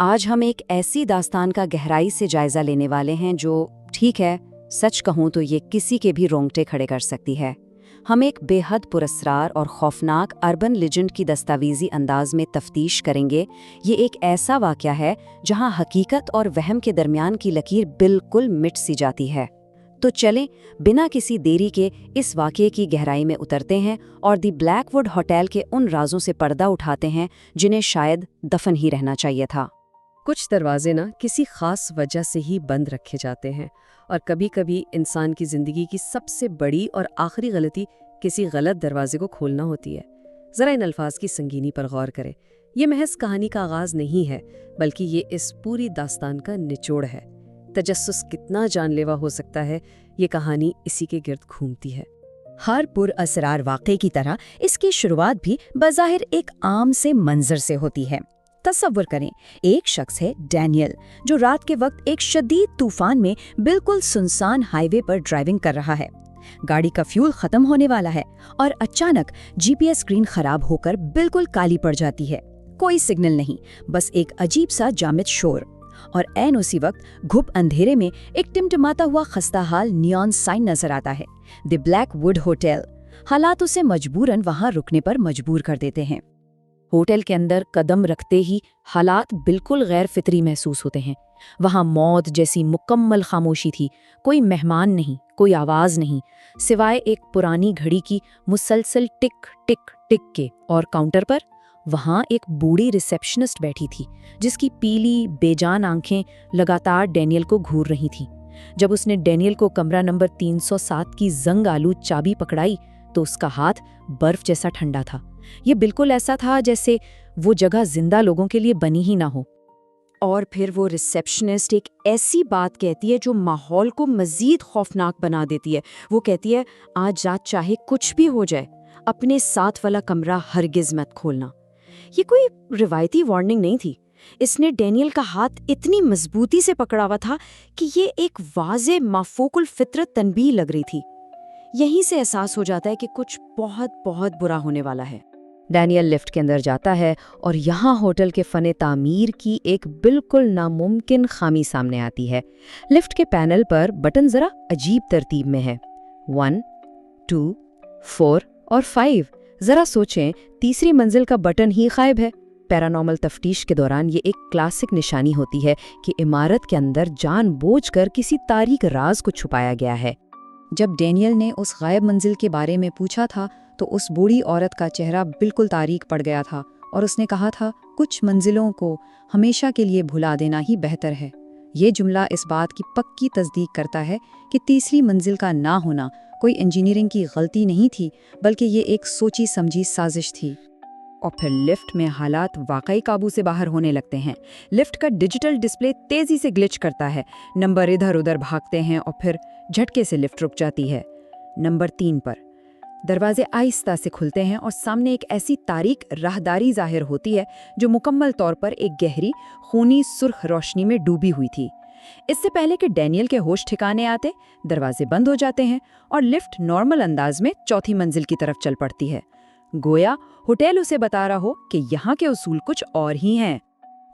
آج ہم ایک ایسی داستان کا گہرائی سے جائزہ لینے والے ہیں جو ٹھیک ہے، سچ کہوں تو یہ کسی کے بھی رونگٹے کھڑے کر سکتی ہے۔ ہم ایک بے حد پراسرار اور خوفناک اربن لیجنڈ کی دستاویزی انداز میں تفتیش کریں گے۔ یہ ایک ایسا واقعہ ہے جہاں حقیقت اور وہم کے درمیان کی لکیر بالکل مٹ سی جاتی ہے۔ تو چلیں بنا کسی دیری کے اس واقعے کی گہرائی میں اترتے ہیں اور دی بلیک ووڈ ہوٹل کے ان رازوں سے پردہ اٹھاتے ہیں جنہیں شاید دفن ہی رہنا چاہیے تھا۔ کچھ دروازے کسی خاص وجہ سے ہی بند رکھے جاتے ہیں، اور کبھی کبھی انسان کی زندگی کی سب سے بڑی اور آخری غلطی کسی غلط دروازے کو کھولنا ہوتی ہے۔ ذرا ان الفاظ کی سنگینی پر غور کریں۔ یہ محض کہانی کا آغاز نہیں ہے، بلکہ یہ اس پوری داستان کا نچوڑ ہے۔ تجسس کتنا جان لیوا ہو سکتا ہے، یہ کہانی اسی کے گرد گھومتی ہے۔ ہر پر اسرار واقعے کی طرح اس کی شروعات بھی بظاہر ایک عام سے منظر سے ہوتی ہے۔ تصور کریں، ایک شخص ہے ڈینیل، جو رات کے وقت ایک شدید طوفان میں بالکل سنسان ہائی وے پر ڈرائیونگ کر رہا ہے۔ گاڑی کا فیول ختم ہونے والا ہے اور اچانک جی پی ایس اسکرین خراب ہو کر بالکل کالی پڑ جاتی ہے۔ کوئی سگنل نہیں، بس ایک عجیب سا جامد شور، اور عین اسی وقت گھپ اندھیرے میں ایک ٹمٹماتا ہوا خستہ حال نیون سائن نظر آتا ہے، دی بلیک ووڈ ہوٹل۔ حالات اسے مجبوراً وہاں رکنے پر مجبور کر دیتے ہیں۔ ہوٹل کے اندر قدم رکھتے ہی حالات بالکل غیر فطری محسوس ہوتے ہیں۔ وہاں موت جیسی مکمل خاموشی تھی، کوئی مہمان نہیں، کوئی آواز نہیں، سوائے ایک پرانی گھڑی کی مسلسل ٹک ٹک ٹک کے، اور کاؤنٹر پر وہاں ایک بوڑھی ریسیپشنسٹ بیٹھی تھی جس کی پیلی بے جان آنکھیں لگاتار ڈینیل کو گھور رہی تھیں۔ جب اس نے ڈینیل کو کمرہ نمبر 307 کی زنگ آلو چابی پکڑائی تو اس کا ہاتھ برف جیسا ٹھنڈا تھا۔ یہ بالکل ایسا تھا جیسے وہ جگہ زندہ لوگوں کے لیے بنی ہی نہ ہو۔ اور پھر وہ ریسیپشنسٹ ایک ایسی بات کہتی ہے جو ماحول کو مزید خوفناک بنا دیتی ہے۔ وہ کہتی ہے، آج رات چاہے کچھ بھی ہو جائے، اپنے ساتھ والا کمرہ ہرگز مت کھولنا۔ یہ کوئی روایتی وارننگ نہیں تھی، اس نے ڈینیل کا ہاتھ اتنی مضبوطی سے پکڑا ہوا تھا کہ یہ ایک واضح مافوق الفطرت تنبیہ لگ رہی تھی۔ یہیں سے احساس ہو جاتا ہے کہ کچھ بہت بہت برا ہونے والا ہے۔ ڈینیل لفٹ کے اندر جاتا ہے اور یہاں ہوٹل کے فن تعمیر کی ایک بالکل ناممکن خامی سامنے آتی ہے۔ لفٹ کے پینل پر بٹن ذرا عجیب ترتیب میں ہے، 1، 2، 4 اور 5۔ ذرا سوچیں، تیسری منزل کا بٹن ہی غائب ہے۔ پیرانارمل تفتیش کے دوران یہ ایک کلاسک نشانی ہوتی ہے کہ عمارت کے اندر جان بوجھ کر کسی تاریک راز کو چھپایا گیا ہے۔ جب ڈینیل نے اس غائب منزل کے بارے میں پوچھا تھا تو اس بوڑھی عورت کا چہرہ بالکل تاریک پڑ گیا تھا، اور اس نے کہا تھا، کچھ منزلوں کو ہمیشہ کے لیے بھلا دینا ہی بہتر ہے۔ یہ جملہ اس بات کی پکی تصدیق کرتا ہے کہ تیسری منزل کا نہ ہونا کوئی انجینئرنگ کی غلطی نہیں تھی، بلکہ یہ ایک سوچی سمجھی سازش تھی۔ اور پھر لفٹ میں حالات واقعی قابو سے باہر ہونے لگتے ہیں۔ لفٹ کا ڈیجیٹل ڈسپلے تیزی سے گلچ کرتا ہے، نمبر ادھر ادھر بھاگتے ہیں اور پھر جھٹکے سے لفٹ رک جاتی ہے۔ نمبر 3 پر دروازے آہستہ سے کھلتے ہیں اور سامنے ایک ایسی تاریک راہداری ظاہر ہوتی ہے جو مکمل طور پر ایک گہری خونی سرخ روشنی میں ڈوبی ہوئی تھی۔ اس سے پہلے کہ ڈینیل کے ہوش ٹھکانے آتے، دروازے بند ہو جاتے ہیں اور لفٹ نارمل انداز میں چوتھی منزل کی طرف چل پڑتی ہے، گویا ہوٹل اسے بتا رہا ہو کہ یہاں کے اصول کچھ اور ہی ہیں۔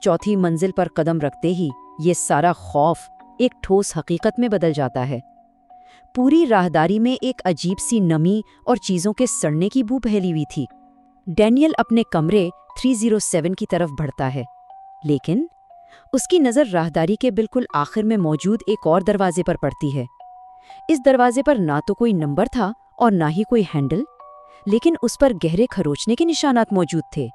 چوتھی منزل پر قدم رکھتے ہی یہ سارا خوف ایک ٹھوس حقیقت میں بدل جاتا ہے۔ پوری راہداری میں ایک عجیب سی نمی اور چیزوں کے سڑنے کی بو پھیلی ہوئی تھی۔ ڈینیل اپنے کمرے 307 کی طرف بڑھتا ہے، لیکن اس کی نظر راہداری کے بالکل آخر میں موجود ایک اور دروازے پر پڑتی ہے۔ اس دروازے پر نہ تو کوئی نمبر تھا اور نہ ہی کوئی ہینڈل، لیکن اس پر گہرے کھروچنے کے نشانات موجود تھے،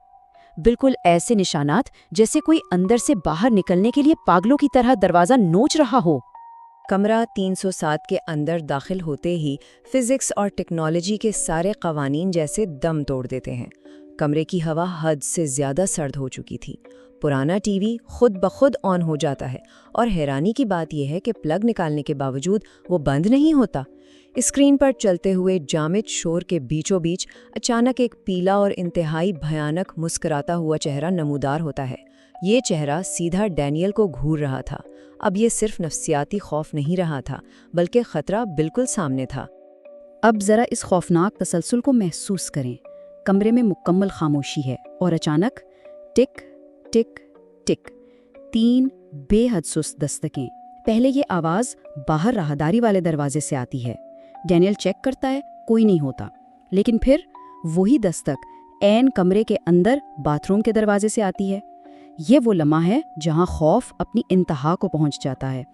بالکل ایسے نشانات جیسے کوئی اندر سے باہر نکلنے کے لیے پاگلوں کی طرح دروازہ نوچ رہا ہو۔ کمرہ 307 کے اندر داخل ہوتے ہی فزکس اور ٹیکنالوجی کے سارے قوانین جیسے دم توڑ دیتے ہیں۔ کمرے کی ہوا حد سے زیادہ سرد ہو چکی تھی۔ پرانا ٹی وی خود بخود آن ہو جاتا ہے، اور حیرانی کی بات یہ ہے کہ پلگ نکالنے کے باوجود وہ بند نہیں ہوتا۔ اسکرین پر چلتے ہوئے جامد شور کے بیچوں بیچ اچانک ایک پیلا اور انتہائی بھیانک مسکراتا ہوا چہرہ نمودار ہوتا ہے۔ یہ چہرہ سیدھا ڈینیل کو گھور رہا تھا۔ اب یہ صرف نفسیاتی خوف نہیں رہا تھا، بلکہ خطرہ بالکل سامنے تھا۔ اب ذرا اس خوفناک تسلسل کو محسوس کریں۔ کمرے میں مکمل خاموشی ہے اور اچانک ٹک ٹک ٹک 3 बेहद सुस्त दस्तकें। पहले ये आवाज़ बाहर राहदारी वाले दरवाजे से आती है। डैनियल चेक करता है, कोई नहीं होता। लेकिन फिर वही दस्तक ऐन कमरे के अंदर बाथरूम के दरवाजे से आती है। ये वो लम्हा है जहां खौफ अपनी इंतहा को पहुंच जाता है।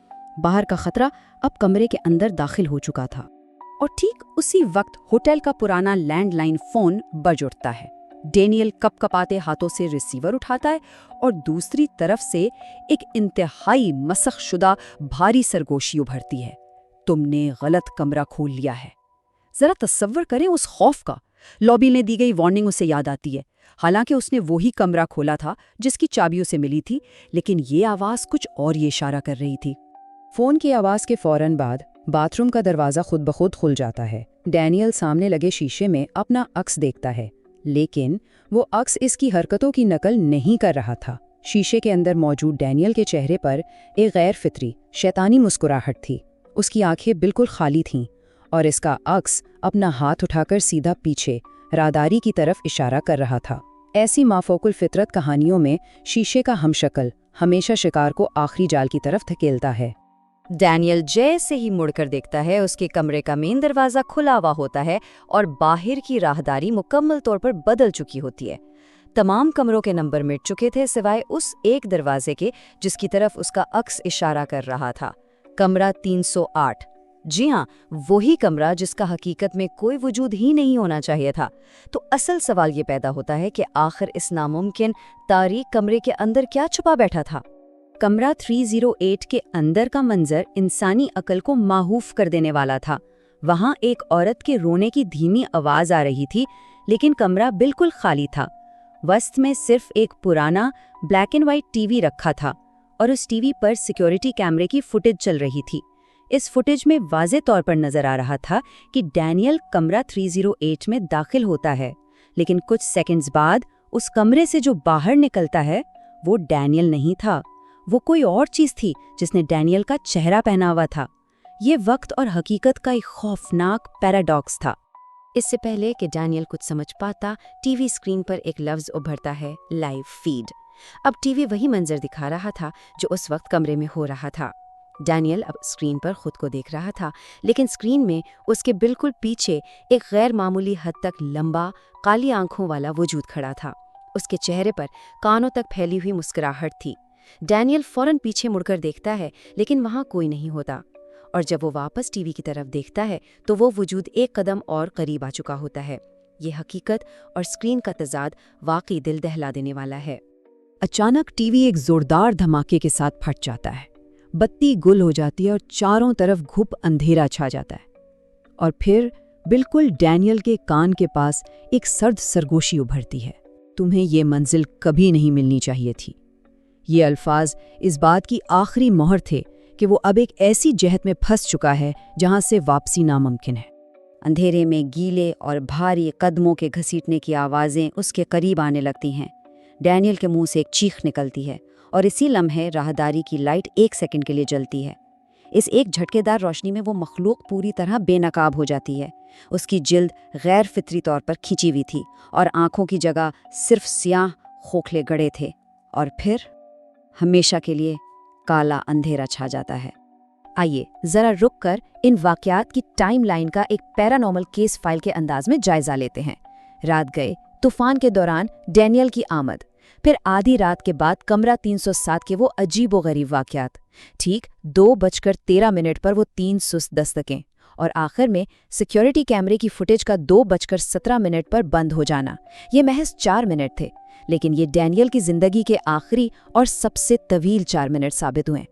बाहर का खतरा अब कमरे के अंदर दाखिल हो चुका था। और ठीक उसी वक्त होटल का पुराना लैंडलाइन फोन बज उठता है। डैनियल कपकपाते हाथों से रिसीवर उठाता है और दूसरी तरफ से एक इंतहाई मसखशुदा भारी सरगोशी उभरती है। तुमने गलत कमरा खोल लिया है। जरा तसव्वुर करें उस खौफ का। लॉबी ने दी गई वार्निंग उसे याद आती है। हालांकि उसने वही कमरा खोला था जिसकी चाबियों से मिली थी, लेकिन ये आवाज़ कुछ और ये इशारा कर रही थी। फोन की आवाज़ के फौरन बाद बाथरूम का दरवाज़ा खुद ब खुद खुल जाता है। डैनियल सामने लगे शीशे में अपना अक्स देखता है, लेकिन वो अक्स इसकी हरकतों की नकल नहीं कर रहा था। शीशे के अंदर मौजूद डैनियल के चेहरे पर एक गैर फितरी शैतानी मुस्कुराहट थी। उसकी आंखें बिल्कुल खाली थीं और इसका अक्स अपना हाथ उठाकर सीधा पीछे राहदारी की तरफ इशारा कर रहा था। ऐसी माफौकुल फितरत कहानियों में शीशे का हमशक्ल हमेशा शिकार को आखिरी जाल की तरफ धकेलता है। डैनियल जैसे ही मुड़कर देखता है, उसके कमरे का मेन दरवाज़ा खुला हुआ होता है और बाहर की राहदारी मुकम्मल तौर पर बदल चुकी होती है। तमाम कमरों के नंबर मिट चुके थे सिवाय उस एक दरवाजे के जिसकी तरफ उसका अक्स इशारा कर रहा था। कमरा 308। जी हाँ, वही कमरा जिसका हकीकत में कोई वजूद ही नहीं होना चाहिए था। तो असल सवाल ये पैदा होता है कि आखिर इस नामुमकिन तारीक कमरे के अंदर क्या छुपा बैठा था। कमरा 308 के अंदर का मंजर इंसानी अकल को माहूफ कर देने वाला था। वहां एक औरत के रोने की धीमी आवाज आ रही थी, लेकिन कमरा बिल्कुल खाली था। वस्त में सिर्फ एक पुराना ब्लैक एंड व्हाइट टीवी रखा था और उस टीवी पर सिक्योरिटी कैमरे की फुटेज चल रही थी। इस फुटेज में वाज़े तौर पर नजर आ रहा था कि डैनियल कमरा 308 में दाखिल होता है, लेकिन कुछ सेकंड्स बाद उस कमरे से जो बाहर निकलता है वो डैनियल नहीं था। वो कोई और चीज थी जिसने डैनियल का चेहरा पहना हुआ था। ये वक्त और हकीकत का एक खौफनाक पैराडॉक्स था। इससे पहले कि डैनियल कुछ समझ पाता, टीवी स्क्रीन पर एक लफ्ज उभरता है, लाइव फीड। अब टीवी वही मंजर दिखा रहा था जो उस वक्त कमरे में हो रहा था। डैनियल अब स्क्रीन पर खुद को देख रहा था, लेकिन स्क्रीन में उसके बिल्कुल पीछे एक गैर मामूली हद तक लंबा, काली आंखों वाला वजूद खड़ा था। उसके चेहरे पर कानों तक फैली हुई मुस्कुराहट थी। डैनियल फौरन पीछे मुड़कर देखता है, लेकिन वहां कोई नहीं होता। और जब वो वापस टीवी की तरफ देखता है तो वो वजूद एक कदम और करीब आ चुका होता है। ये हकीकत और स्क्रीन का तजाद वाकई दिल दहला देने वाला है। अचानक टीवी एक जोरदार धमाके के साथ फट जाता है। बत्ती गुल हो जाती है और चारों तरफ घुप अंधेरा छा जाता है। और फिर बिल्कुल डैनियल के कान के पास एक सर्द सरगोशी उभरती है, तुम्हें ये मंजिल कभी नहीं मिलनी चाहिए थी। ये अल्फाज इस बात की आखिरी मोहर थे कि वो अब एक ऐसी जहत में फंस चुका है जहां से वापसी नामुमकिन है। अंधेरे में गीले और भारी कदमों के घसीटने की आवाज़ें उसके करीब आने लगती हैं। डैनियल के मुंह से एक चीख निकलती है और इसी लम्हे राहदारी की लाइट 1 सेकंड के लिए जलती है। इस एक झटकेदार रोशनी में वो मखलूक पूरी तरह बेनकाब हो जाती है। उसकी जिल्द गैर फितरी तौर पर खिंची हुई थी और आंखों की जगह सिर्फ सियाह खोखले गड़े थे। और फिर हमेशा के लिए काला अंधेरा छा जाता है। आइए जरा रुककर इन वाकयात की टाइमलाइन का एक पैरानॉर्मल केस फाइल के अंदाज में जायजा लेते हैं। रात गए, तूफान के दौरान डैनियल की आमद, फिर आधी रात के बाद कमरा 307 के वो अजीबोगरीब वाकयात, ठीक 2:13 पर वो 3 सुस्त दस्तकें, और आखिर में सिक्योरिटी कैमरे की फुटेज का 2:17 पर बंद हो जाना। ये महज 4 मिनट थे, लेकिन ये डैनियल की जिंदगी के आखिरी और सबसे तवील 4 मिनट साबित हुए।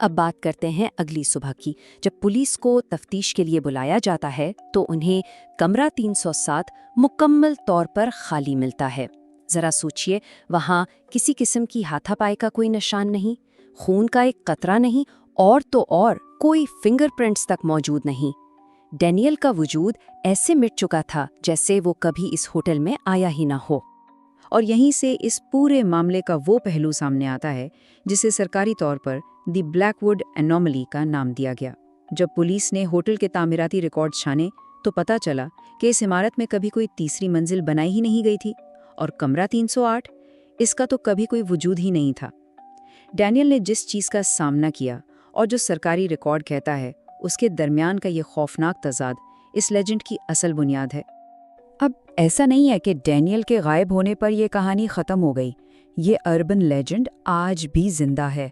अब बात करते हैं अगली सुबह की। जब पुलिस को तफ्तीश के लिए बुलाया जाता है तो उन्हें कमरा 307 मुकम्मल तौर पर खाली मिलता है। जरा सोचिए, वहां किसी किस्म की हाथापाई का कोई निशान नहीं, खून का एक कतरा नहीं, और तो और कोई फिंगरप्रिंट्स तक मौजूद नहीं। डैनियल का वजूद ऐसे मिट चुका था जैसे वो कभी इस होटल में आया ही ना हो। और यहीं से इस पूरे मामले का वो पहलू सामने आता है जिसे सरकारी तौर पर द ब्लैकवुड एनोमली का नाम दिया गया। जब पुलिस ने होटल के तामीराती रिकॉर्ड छाने तो पता चला कि इस इमारत में कभी कोई तीसरी मंजिल बनाई ही नहीं गई थी और कमरा 308, इसका तो कभी कोई वजूद ही नहीं था। डैनियल ने जिस चीज़ का सामना किया और जो सरकारी रिकॉर्ड कहता है, उसके दरमियान का ये खौफनाक तजाद इस लेजेंड की असल बुनियाद है। अब ऐसा नहीं है कि डैनियल के गायब होने पर यह कहानी ख़त्म हो गई। ये अर्बन लेजेंड आज भी जिंदा है।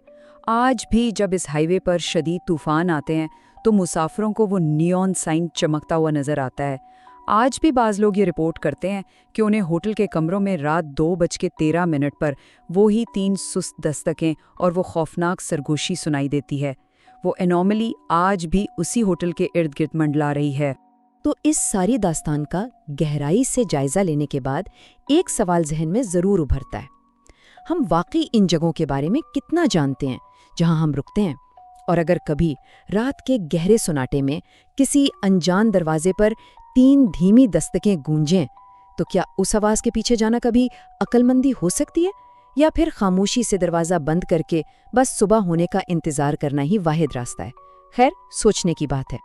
आज भी जब इस हाईवे पर शदीद तूफान आते हैं तो मुसाफिरों को वो नियॉन साइन चमकता हुआ नज़र आता है। आज भी बाज़ लोग ये रिपोर्ट करते हैं कि उन्हें होटल के कमरों में रात 2:13 पर वो ही 3 सुस्त दस्तकें और वो खौफनाक सरगोशी सुनाई देती है। वो एनॉमली आज भी उसी होटल के इर्द गिर्द मंडला रही है। तो इस सारी दास्तान का गहराई से जायजा लेने के बाद एक सवाल जहन में ज़रूर उभरता है, हम वाकई इन जगहों के बारे में कितना जानते हैं जहां हम रुकते हैं? और अगर कभी रात के गहरे सुनाटे में किसी अनजान दरवाजे पर 3 धीमी दस्तकें गूंजें, तो क्या उस आवाज़ के पीछे जाना कभी अक्लमंदी हो सकती है, या फिर खामोशी से दरवाज़ा बंद करके बस सुबह होने का इंतज़ार करना ही वाहिद रास्ता है? खैर, सोचने की बात है।